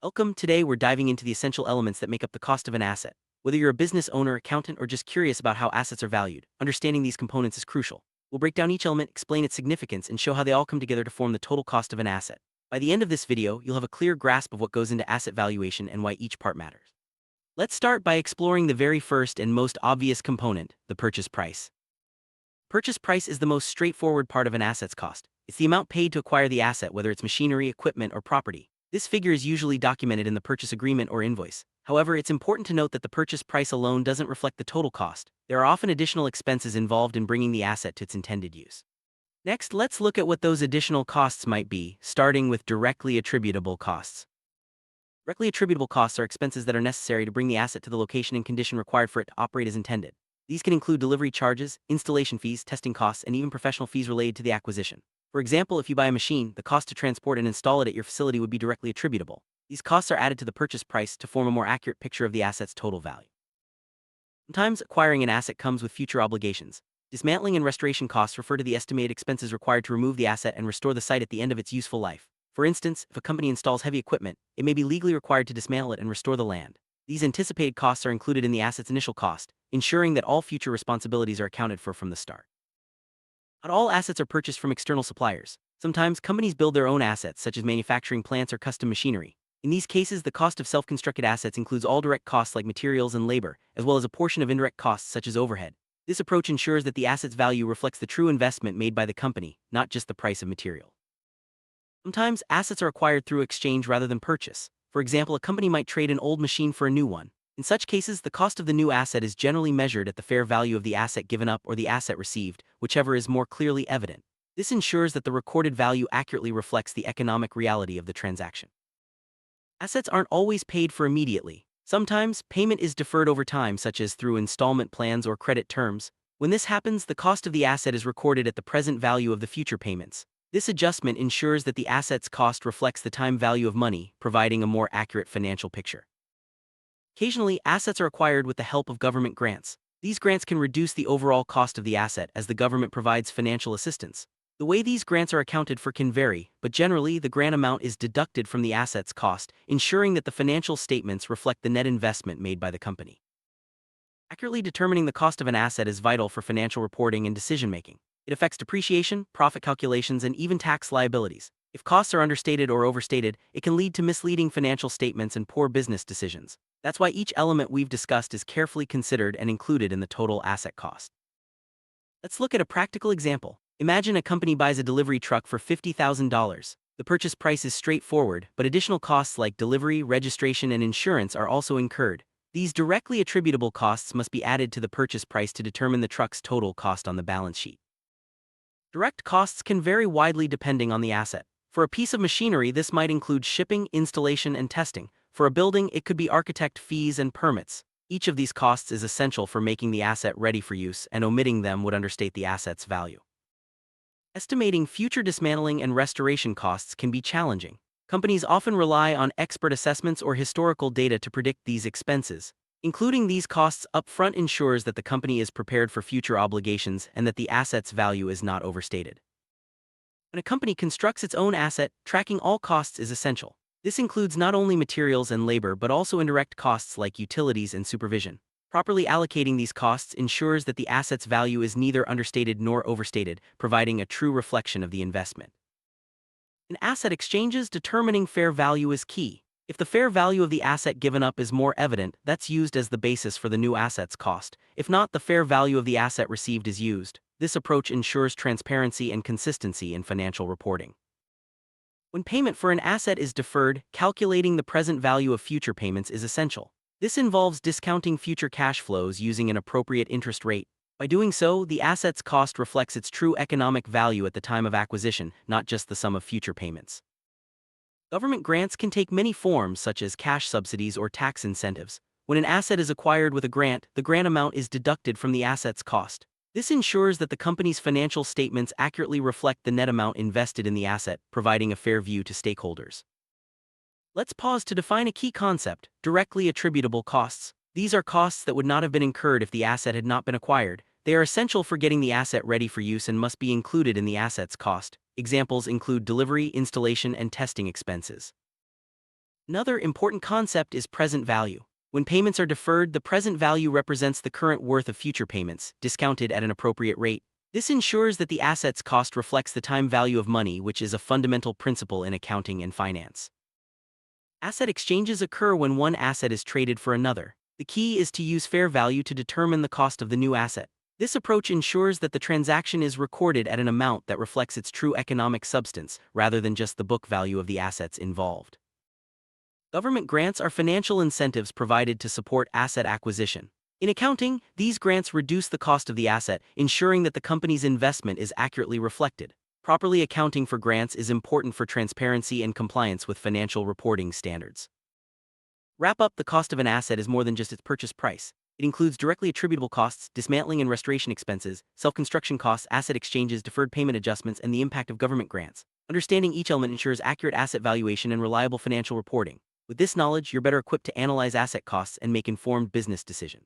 Welcome. Today we're diving into the essential elements that make up the cost of an asset. Whether you're a business owner, accountant, or just curious about how assets are valued, understanding these components is crucial. We'll break down each element, explain its significance, and show how they all come together to form the total cost of an asset. By the end of this video, you'll have a clear grasp of what goes into asset valuation and why each part matters. Let's start by exploring the very first and most obvious component, the purchase price. Purchase price is the most straightforward part of an asset's cost. It's the amount paid to acquire the asset, whether it's machinery, equipment, or property. This figure is usually documented in the purchase agreement or invoice. However, it's important to note that the purchase price alone doesn't reflect the total cost. There are often additional expenses involved in bringing the asset to its intended use. Next, let's look at what those additional costs might be, starting with directly attributable costs. Directly attributable costs are expenses that are necessary to bring the asset to the location and condition required for it to operate as intended. These can include delivery charges, installation fees, testing costs, and even professional fees related to the acquisition. For example, if you buy a machine, the cost to transport and install it at your facility would be directly attributable. These costs are added to the purchase price to form a more accurate picture of the asset's total value. Sometimes acquiring an asset comes with future obligations. Dismantling and restoration costs refer to the estimated expenses required to remove the asset and restore the site at the end of its useful life. For instance, if a company installs heavy equipment, it may be legally required to dismantle it and restore the land. These anticipated costs are included in the asset's initial cost, ensuring that all future responsibilities are accounted for from the start. Not all assets are purchased from external suppliers. Sometimes companies build their own assets, such as manufacturing plants or custom machinery. In these cases, the cost of self-constructed assets includes all direct costs like materials and labor, as well as a portion of indirect costs such as overhead. This approach ensures that the asset's value reflects the true investment made by the company, not just the price of material. Sometimes assets are acquired through exchange rather than purchase. For example, a company might trade an old machine for a new one. In such cases, the cost of the new asset is generally measured at the fair value of the asset given up or the asset received, whichever is more clearly evident. This ensures that the recorded value accurately reflects the economic reality of the transaction. Assets aren't always paid for immediately. Sometimes, payment is deferred over time, such as through installment plans or credit terms. When this happens, the cost of the asset is recorded at the present value of the future payments. This adjustment ensures that the asset's cost reflects the time value of money, providing a more accurate financial picture. Occasionally, assets are acquired with the help of government grants. These grants can reduce the overall cost of the asset as the government provides financial assistance. The way these grants are accounted for can vary, but generally, the grant amount is deducted from the asset's cost, ensuring that the financial statements reflect the net investment made by the company. Accurately determining the cost of an asset is vital for financial reporting and decision-making. It affects depreciation, profit calculations, and even tax liabilities. If costs are understated or overstated, it can lead to misleading financial statements and poor business decisions. That's why each element we've discussed is carefully considered and included in the total asset cost. Let's look at a practical example. Imagine a company buys a delivery truck for $50,000. The purchase price is straightforward, but additional costs like delivery, registration, and insurance are also incurred. These directly attributable costs must be added to the purchase price to determine the truck's total cost on the balance sheet. Direct costs can vary widely depending on the asset. For a piece of machinery, this might include shipping, installation, and testing. For a building, it could be architect fees and permits. Each of these costs is essential for making the asset ready for use, and omitting them would understate the asset's value. Estimating future dismantling and restoration costs can be challenging. Companies often rely on expert assessments or historical data to predict these expenses. Including these costs upfront ensures that the company is prepared for future obligations and that the asset's value is not overstated. When a company constructs its own asset, tracking all costs is essential. This includes not only materials and labor but also indirect costs like utilities and supervision. Properly allocating these costs ensures that the asset's value is neither understated nor overstated, providing a true reflection of the investment. In asset exchanges, determining fair value is key. If the fair value of the asset given up is more evident, that's used as the basis for the new asset's cost. If not, the fair value of the asset received is used. This approach ensures transparency and consistency in financial reporting. When payment for an asset is deferred, calculating the present value of future payments is essential. This involves discounting future cash flows using an appropriate interest rate. By doing so, the asset's cost reflects its true economic value at the time of acquisition, not just the sum of future payments. Government grants can take many forms, such as cash subsidies or tax incentives. When an asset is acquired with a grant, the grant amount is deducted from the asset's cost. This ensures that the company's financial statements accurately reflect the net amount invested in the asset, providing a fair view to stakeholders. Let's pause to define a key concept: directly attributable costs. These are costs that would not have been incurred if the asset had not been acquired. They are essential for getting the asset ready for use and must be included in the asset's cost. Examples include delivery, installation, and testing expenses. Another important concept is present value. When payments are deferred, the present value represents the current worth of future payments, discounted at an appropriate rate. This ensures that the asset's cost reflects the time value of money, which is a fundamental principle in accounting and finance. Asset exchanges occur when one asset is traded for another. The key is to use fair value to determine the cost of the new asset. This approach ensures that the transaction is recorded at an amount that reflects its true economic substance, rather than just the book value of the assets involved. Government grants are financial incentives provided to support asset acquisition. In accounting, these grants reduce the cost of the asset, ensuring that the company's investment is accurately reflected. Properly accounting for grants is important for transparency and compliance with financial reporting standards. Wrap up: the cost of an asset is more than just its purchase price. It includes directly attributable costs, dismantling and restoration expenses, self-construction costs, asset exchanges, deferred payment adjustments, and the impact of government grants. Understanding each element ensures accurate asset valuation and reliable financial reporting. With this knowledge, you're better equipped to analyze asset costs and make informed business decisions.